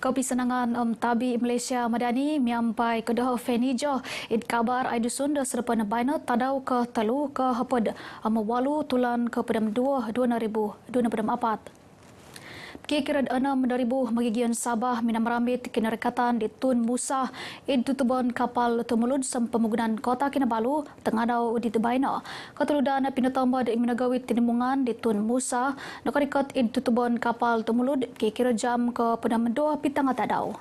Kepisenangan Tabi Malaysia Madani miampai kedah Fenijo id kabar aidusun da serpana baina tadau ke telu ke hapad walu tulan ke pedam 2024. Kira 6,000 magigian Sabah minam rambit kinarekatan di Tun Musa id tutubon kapal tumulud pembangunan kota Kinabalu tengadau di Tebaina. Ketuludan pinatamba di minagawit tinimungan di Tun Musa nakarikat id tutubon kapal tumulud kira jam ke penamdo pitang atadau.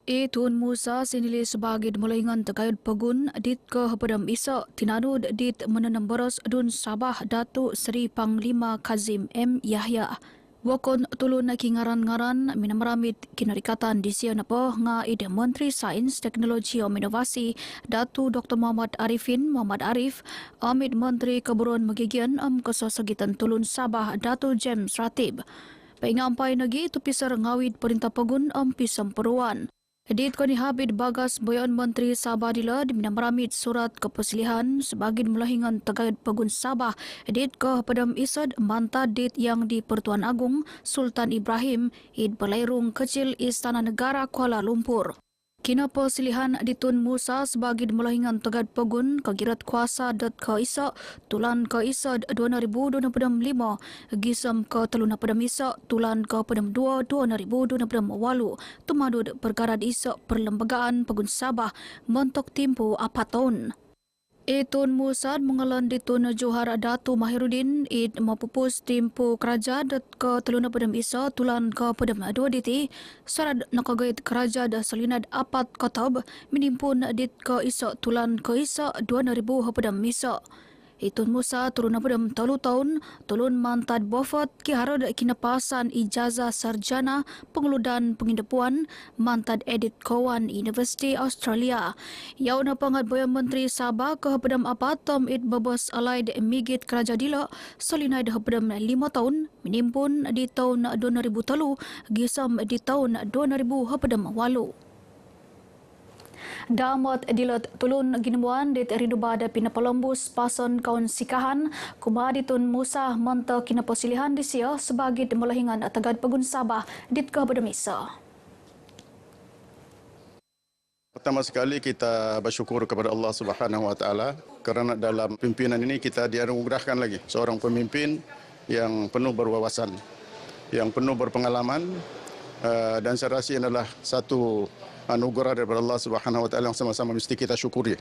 Tun Musa sinili sebagai demulaingan tegayud pegun dit ke pedam isa tinanud dit menanam boros dun Sabah Datuk Seri Panglima Kazim M. Yahya. Wakon tulun kingaran-ngaran minam ramit kinarikatan di siya po nga ide Menteri Sains, Teknologi dan Inovasi Datu Dr. Muhammad Arif, Amit Menteri Keburuan Magigian kesasagitan tulun Sabah Datu James Ratib. Paingampai nagi itu pisar ngawid perintah pegun pisam peruan. Edit koni habit bagas boyan Menteri Sabah dila diminam ramit surat kepersilihan sebagai melahingan tegayud pegun Sabah edit ke pedam isad manta dit yang di Pertuan Agung Sultan Ibrahim id Belairung Kecil Istana Negara Kuala Lumpur. Kina persilihan di Tun Musa sebagai melahingan tegayud pegun kegirat kuasa ke isa tulan ke isa 2025 gisam ke teluna pedam isa tulan ke pedam 2028 tumadud perkara di isa perlembagaan pegun Sabah mentok timpu 4 tahun. Tun Musa mengalan di Tun Johar Datu Mahiruddin id mapupus timpu keraja ke teluna pedam isa tulan ke pedam 2 diti sarad nakagait keraja da salinad 4 kotob minimpun dit ke isa tulan ke isa 2000 pedam isa. Tun Musa turun pedam 3 tahun tulun mantad bofot ki harod kinapasan ijazah sarjana pengeludan pengindepuan mantad edit kawan University Australia. Yau na pangat boya Menteri Sabah ke pedam apa tom id babos alai de migit keraja dila solinai de pedam 5 tahun menimpun di tahun 2003 gisam di tahun 2000 pedam 8. Damat dilat tulun ginuan dit rinduba da pinapalembus pason kaun sikahan kumadi Tun Musa manta kina persilihan di sia sebagai melahingan tegad pegun Sabah dit ke bedemisa. Pertama sekali kita bersyukur kepada Allah Subhanahu Wa Taala kerana dalam pimpinan ini kita dianugerahkan lagi seorang pemimpin yang penuh berwawasan, yang penuh berpengalaman dan saya rasa ini adalah satu anugerah daripada Allah Subhanahu Wa Taala yang sama-sama mesti kita syukuri.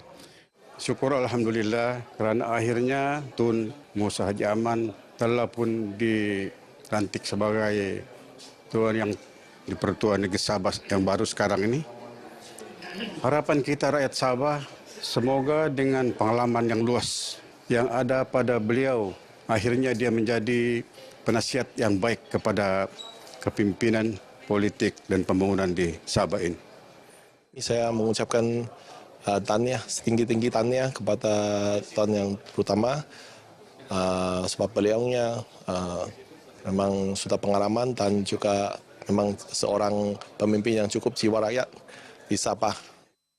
Syukur alhamdulillah kerana akhirnya Tun Musa Haji Aman telah pun dilantik sebagai tuan yang di Pertuan Negeri Sabah yang baru sekarang ini. Harapan kita rakyat Sabah semoga dengan pengalaman yang luas yang ada pada beliau akhirnya dia menjadi penasihat yang baik kepada kepimpinan politik dan pembangunan di Sabah ini. Saya mengucapkan tahniah, setinggi-tinggi tahniah kepada Tuan yang terutama sebab beliaunya memang sudah pengalaman dan juga memang seorang pemimpin yang cukup jiwa rakyat di Sabah.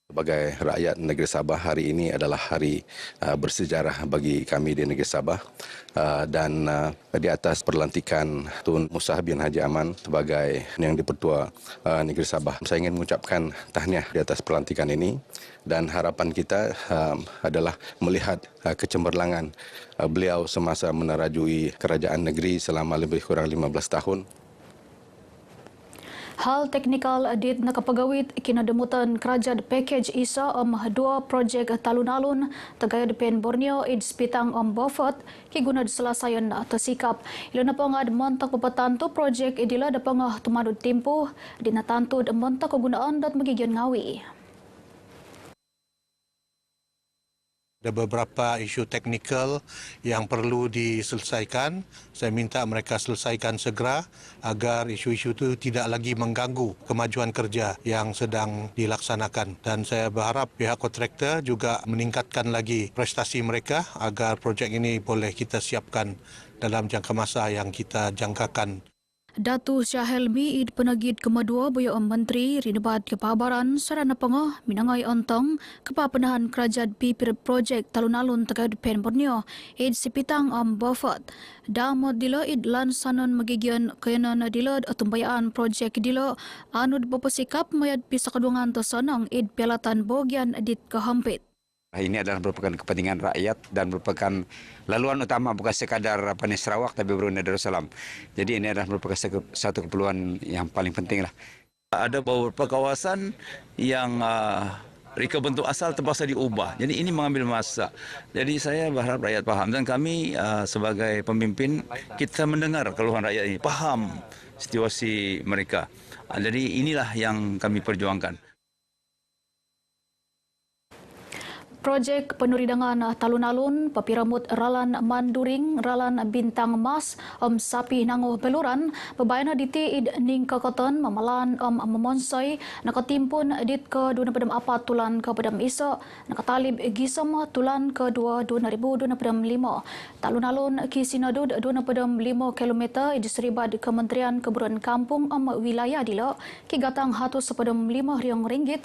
Sebagai rakyat negeri Sabah, hari ini adalah hari bersejarah bagi kami di negeri Sabah dan di atas perlantikan Tun Musa bin Haji Aman sebagai yang di-Pertua Negeri Sabah. Saya ingin mengucapkan tahniah di atas pelantikan ini dan harapan kita adalah melihat kecemerlangan beliau semasa menerajui kerajaan negeri selama lebih kurang 15 tahun. Hal teknikal dit nakapagawit kinademutan kerajaan package isa dua projek talun-alun tegaya depen Borneo id spitang Bofot kiguna diselasayan tersikap. Ilana pangad montak pepatantu projek idila dapangah tumadud timpu dinatantu montak kegunaan dat magigian ngawi. Ada beberapa isu teknikal yang perlu diselesaikan. Saya minta mereka selesaikan segera agar isu-isu itu tidak lagi mengganggu kemajuan kerja yang sedang dilaksanakan. Dan saya berharap pihak kontraktor juga meningkatkan lagi prestasi mereka agar projek ini boleh kita siapkan dalam jangka masa yang kita jangkakan. Datu Syahelmi id penagid kemadua boyo menteri rinebat kepabaran sarana pengoh minangai ontong kepapenahan kerajaan pipir projek talun-alun tegad pen Borneo id sipitang bofot. Damod dilo id lansanon magigian kayanan dilo atumbayaan projek dilo anud bapasikap mayad pisa kadungan tosonong id pelatan bogian dit kehampit. Ini adalah merupakan kepentingan rakyat dan merupakan laluan utama bukan sekadar Sarawak tapi Brunei Darussalam. Jadi ini adalah merupakan satu keperluan yang paling penting lah. Ada beberapa kawasan yang reka bentuk asal terpaksa diubah. Jadi ini mengambil masa. Jadi saya berharap rakyat paham dan kami sebagai pemimpin kita mendengar keluhan rakyat ini, paham situasi mereka. Jadi inilah yang kami perjuangkan. Projek penuridangan talun-alun papiramut Ralan Manduring Ralan Bintang Mas Sapi Nangoh Beluran bebayana diti id ning kakoton mamalan memonsoi nakatimpun dit ke 24 tulan ke pedam iso nakatalib gisom tulan ke 2025 talun-alun ki sinodud 25 km id seribad Kementerian Keburuan Kampung wilayah dilo ki gatang hatu sepedam 5 riong ringgit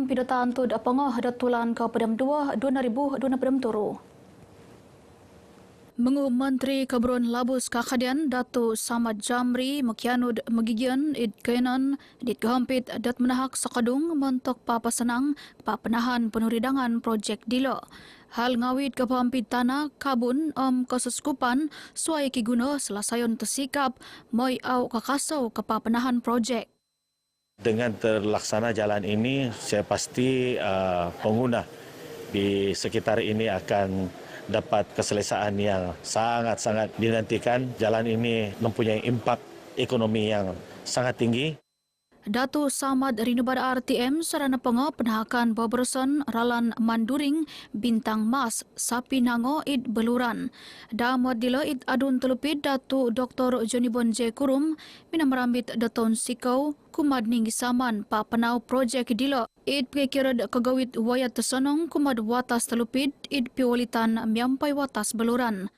pidotan tud pengoh tulan ke pedam 2023 Mengu Menteri Keburuan Labus Kakadian Datu Samad Jamri makianud magigian id kainan dit kehampit dat menahak sakadung mentok papasenang papenahan penuridangan projek dilo. Hal ngawit kepampit tanah kabun kesuskupan suai kiguno selasayon tersikap moy au kakasau kepapenahan projek. Dengan terlaksana jalan ini, saya pasti pengguna di sekitar ini akan dapat keselesaan yang sangat-sangat dinantikan. Jalan ini mempunyai impak ekonomi yang sangat tinggi. Datu Samad Rinubar RTM sarana pengo penahakan Boberson Ralan Manduring Bintang Mas Sapi Nango id Beluran. Damod dilo id adun telupid Datu Dr. Jonibon J. Kurum minamarambit daton sikau kumad ning saman pa penau projek dilo. Id pekirad kagawit wayat tesonong kumad watas telupid id piwalitan miampai watas Beluran.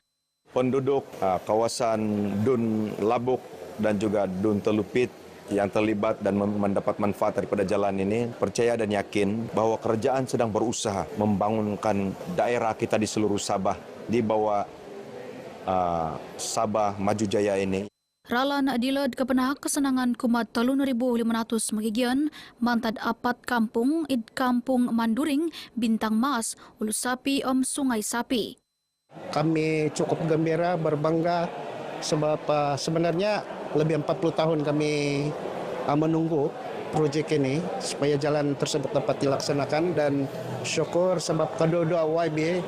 Penduduk kawasan Dun Labuk dan juga Dun Telupit yang terlibat dan mendapat manfaat daripada jalan ini percaya dan yakin bahawa kerajaan sedang berusaha membangunkan daerah kita di seluruh Sabah di bawah Sabah Maju Jaya ini. Ralan dilod kepenah kesenangan kumat 3,500 magigian mantad apat kampung id kampung Manduring Bintang Mas Ulu Sapi Sungai Sapi. Kami cukup gembira, berbangga sebab sebenarnya lebih 40 tahun kami menunggu projek ini supaya jalan tersebut dapat dilaksanakan dan syukur sebab kedua-dua YB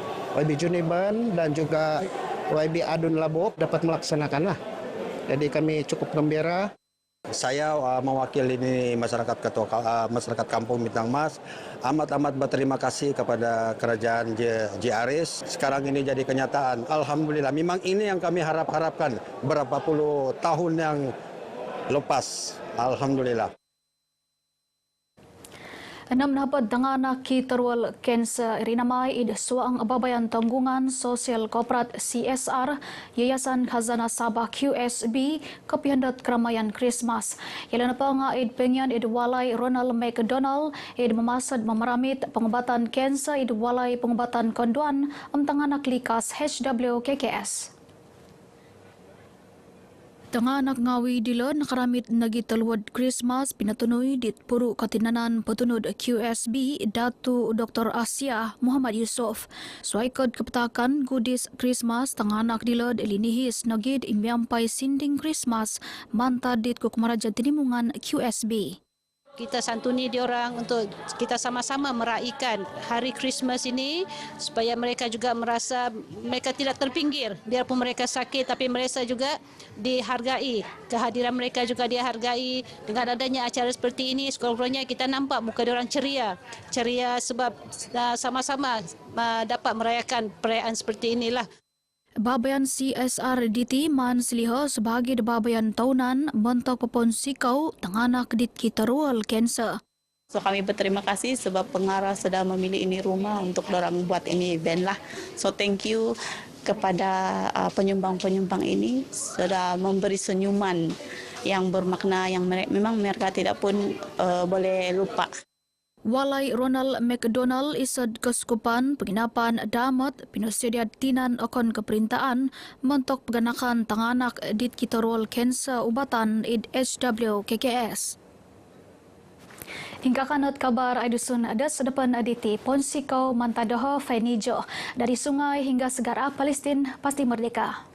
Juniban dan juga YB Adun Labuk dapat melaksanakanlah. Jadi kami cukup gembira. Saya mewakili ini masyarakat Kampung Bintang Mas amat berterima kasih kepada kerajaan JRS. Sekarang ini jadi kenyataan. Alhamdulillah, memang ini yang kami harapkan berapa puluh tahun yang lepas. Alhamdulillah. 6 napat dangana ki terwal kanser rinamai id suang babayan tanggungan sosial korporat CSR Yayasan Khazanah Sabah QSB kepihandat keramaian Christmas. Yalan panga id pengian id walai Ronald McDonald id memasad memeramit pengobatan kanser id walai pengobatan konduan tangana klikas HWKKS. Tengah nak ngawi dilo nakaramit nagi teluad Christmas pinatunoy dit puru katinanan petunod QSB Datu Dr. Asia Muhammad Yusof. Suaikod kepetakan gudis Christmas tengah nak dilo linihis nagid imyampai sinding Christmas mantad dit kukumaraja tinimungan QSB. Kita santuni diorang untuk kita sama-sama meraihkan hari Christmas ini supaya mereka juga merasa mereka tidak terpinggir biarpun mereka sakit tapi mereka juga dihargai, kehadiran mereka juga dihargai. Dengan adanya acara seperti ini sekurang-kurangnya kita nampak muka diorang ceria sebab sama-sama dapat merayakan perayaan seperti inilah. Babayan CSR DT man seliho sebagai babayan tahunan mentok pepon sikau tenganak dit kita rual kanser. So kami berterima kasih sebab pengarah sudah memilih ini rumah untuk dorang buat ini event lah. So thank you kepada penyumbang-penyumbang ini sudah memberi senyuman yang bermakna yang memang mereka tidak pun boleh lupa. Walai Ronald McDonald isad Keskupan Penginapan Damat pinusyadiat tinan akon keperintaan mentok peganakan tanganak dit kitorol kanser ubatan id HW KKS. Hingga kanot kabar Aidusun ada sedepan aditi Ponsikau Mantadoho Fenijo dari sungai hingga segara Palestin pasti merdeka.